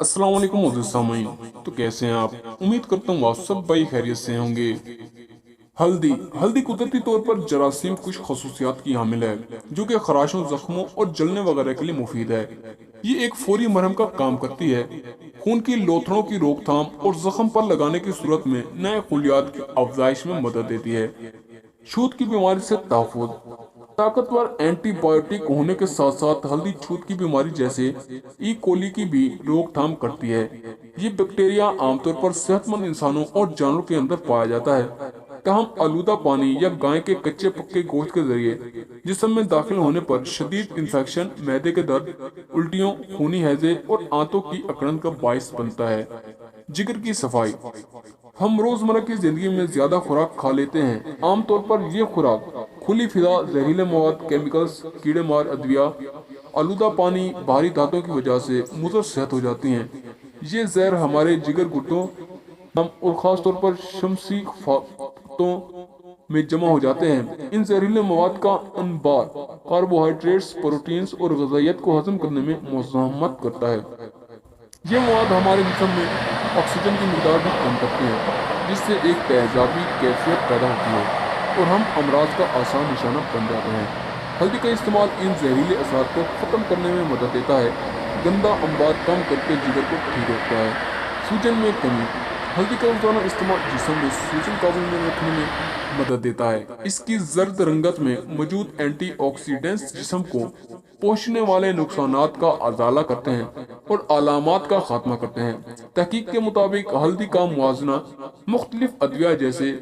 السلام علیکم معزز سامعین، تو کیسے ہیں آپ؟ امید کرتا ہوں آپ سب بھائی خیریت سے ہوں گے۔ ہلدی قدرتی طور پر جراثیم کش خصوصیات کی حامل ہے، جو کہ خراشوں، زخموں اور جلنے وغیرہ کے لیے مفید ہے۔ یہ ایک فوری مرہم کا کام کرتی ہے، خون کی لوتھڑوں کی روک تھام اور زخم پر لگانے کی صورت میں نئے خلیات کی افزائش میں مدد دیتی ہے۔ چھوت کی بیماری سے تحفظ: طاقتور اینٹی بائیوٹک ہونے کے ساتھ ساتھ ہلدی چھوت کی بیماری جیسے ای کولی کی بھی روک تھام کرتی ہے۔ یہ بیکٹیریا عام طور پر صحت مند انسانوں اور جانوروں کے اندر پایا جاتا ہے، تاہم آلودہ پانی یا گائے کے کچے پکے گوشت کے ذریعے جسم میں داخل ہونے پر شدید انفیکشن، معدے کے درد، الٹیوں، خونی ہیضے اور آنتوں کی اکڑن کا باعث بنتا ہے۔ جگر کی صفائی: ہم روزمرہ کی زندگی میں زیادہ خوراک کھا لیتے ہیں۔ عام طور پر یہ خوراک کھلی فضا، زہریلے مواد، کیمیکلز، کیڑے مار ادویہ، آلودہ پانی، بھاری دھاتوں کی وجہ سے مضر صحت ہو جاتی ہیں۔ یہ زہر ہمارے جگر، گردوں اور خاص طور پر شمسی فاتوں میں جمع ہو جاتے ہیں۔ ان زہریلے مواد کا انبار کاربوہائیڈریٹس، پروٹینز اور غذائیت کو ہضم کرنے میں مزاحمت کرتا ہے۔ یہ مواد ہمارے جسم میں آکسیجن کی مقدار بھی کم کرتے ہیں، جس سے ایک تیزابی کیفیت پیدا ہوتی ہے اور ہم امراض کا آسان نشانہ بن جاتے ہیں۔ ہلدی کا استعمال ان زہریلے اثرات کو ختم کرنے میں مدد دیتا ہے، گندا انبار کم کر کے جگر کو ٹھیک رکھتا ہے۔ سوجن میں کمی: ہلدی کا روزانہ استعمال جسم میں سوجن قابو میں رکھنے میں مدد دیتا ہے۔ اس کی زرد رنگت میں موجود اینٹی آکسیڈنٹس جسم کو پہنچنے والے نقصانات کا ازالہ کرتے ہیں اور علامات کا خاتمہ کرتے ہیں۔ تحقیق کے مطابق ہلدی کا موازنہ مختلف ادویہ جیسے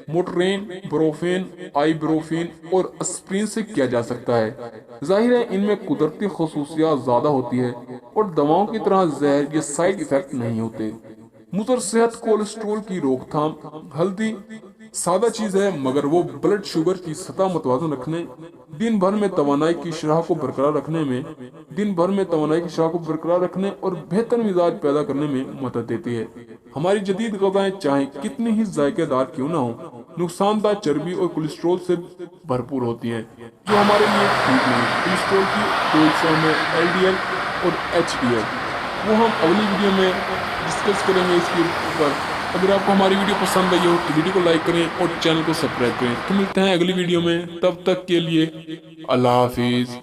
موٹرین، بروفین، آئی بروفین اور اسپرین سے کیا جا سکتا ہے۔ ظاہر ہے ان میں قدرتی خصوصیات زیادہ ہوتی ہے اور دواؤں کی طرح زہر یا سائیڈ ایفیکٹ نہیں ہوتے۔ مضر صحت: کولیسٹرول کی روک تھام: ہلدی سادہ چیز ہے، مگر وہ بلڈ شوگر کی سطح متوازن رکھنے، دن بھر میں توانائی کی شرح کو برقرار رکھنے اور بہتر مزاج پیدا کرنے میں مدد دیتی ہے۔ ہماری جدید غذائیں چاہے کتنی ہی ذائقہ دار کیوں نہ ہوں، نقصان دہ چربی اور کولیسٹرول سے بھرپور ہوتی ہیں، جو ہمارے لیے ٹھیک نہیں۔ کولیسٹرول کی دو اقسام ہیں، LDL اور HDL، وہ ہم اگلی ویڈیو میں ڈسکس کریں گے اس کے اوپر۔ اگر آپ کو ہماری ویڈیو پسند آئی ہو تو ویڈیو کو لائک کریں اور چینل کو سبسکرائب کریں۔ تو ملتے ہیں اگلی ویڈیو میں، تب تک کے لیے اللہ حافظ۔